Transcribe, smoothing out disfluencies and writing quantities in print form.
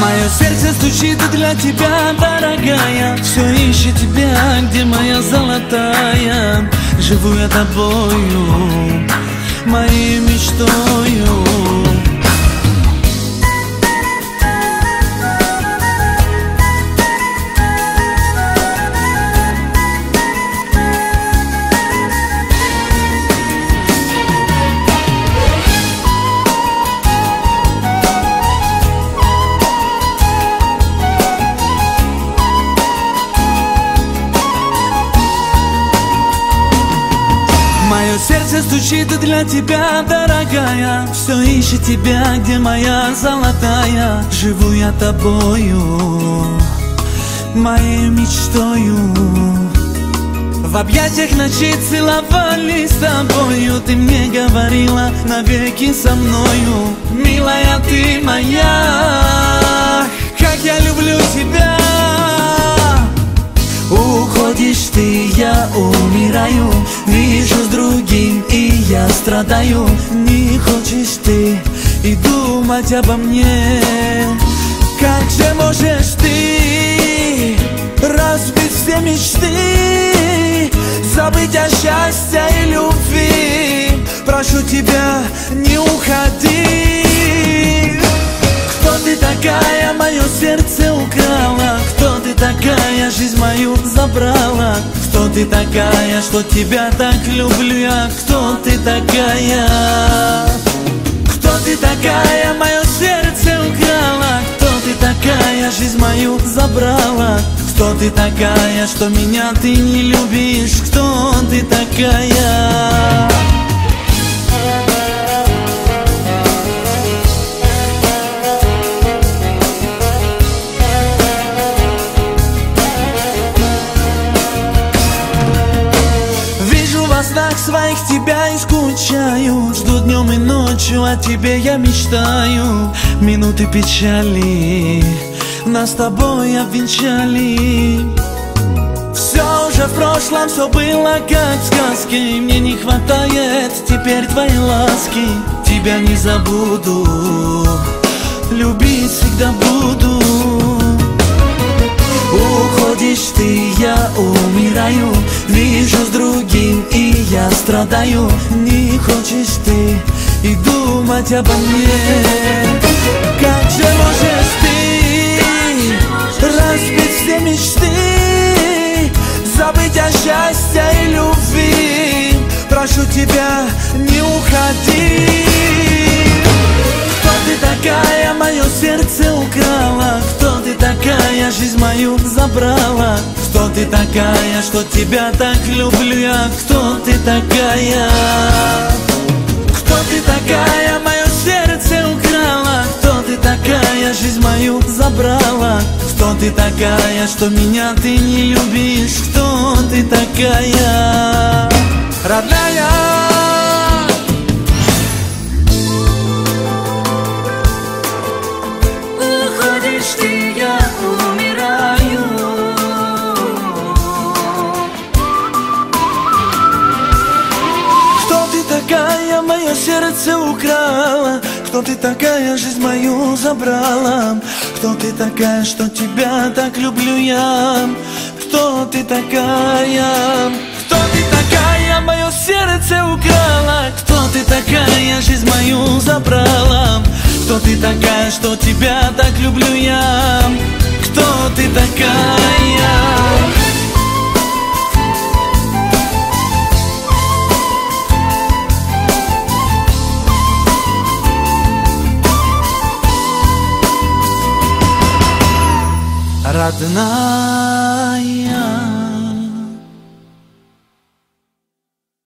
Мое сердце стучит для тебя, дорогая. Все ищет тебя, где моя золотая. Живу я тобою, моей мечтою. Мое сердце стучит для тебя, дорогая. Все ищет тебя, где моя золотая. Живу я тобою, моей мечтою. В объятиях ночи целовались с тобою. Ты мне говорила навеки со мною. Милая, ты моя, как я люблю тебя. Уходишь ты, я умираю. Вижу с другим, и я страдаю. Не хочешь ты и думать обо мне. Как же можешь ты разбить все мечты, забыть о счастье и любви? Прошу тебя, не уходи. Кто ты такая, мое сердце украла? Кто ты такая, жизнь мою забрала? Кто ты такая, что тебя так люблю я? Кто ты такая? Кто ты такая, мое сердце украла? Кто ты такая, жизнь мою забрала? Кто ты такая, что меня ты не любишь? Кто ты такая? Во снах своих тебя и скучаю. Жду днем и ночью, о тебе я мечтаю. Минуты печали нас с тобой обвенчали. Все уже в прошлом, все было как в сказке. И мне не хватает теперь твоей ласки. Тебя не забуду, любить всегда буду. Уходишь ты, я умираю. Вижу с другим, и я страдаю. Не хочешь ты и думать обо мне. Как же можешь ты разбить все мечты, забыть о счастье и любви? Прошу тебя, не уходи. Кто ты такая, мое сердце украла? Кто ты такая, жизнь мою забрала? Кто ты такая, что тебя так люблю я? Кто ты такая? Кто ты такая, мое сердце украла? Кто ты такая, жизнь мою забрала? Кто ты такая, что меня ты не любишь? Кто ты такая, родная? Сердце украла. Кто ты такая, жизнь мою забрала? Кто ты такая, что тебя так люблю я? Кто ты такая? Кто ты такая, мое сердце украла? Кто ты такая, жизнь мою забрала? Кто ты такая, что тебя так люблю я? Кто ты такая? Родная.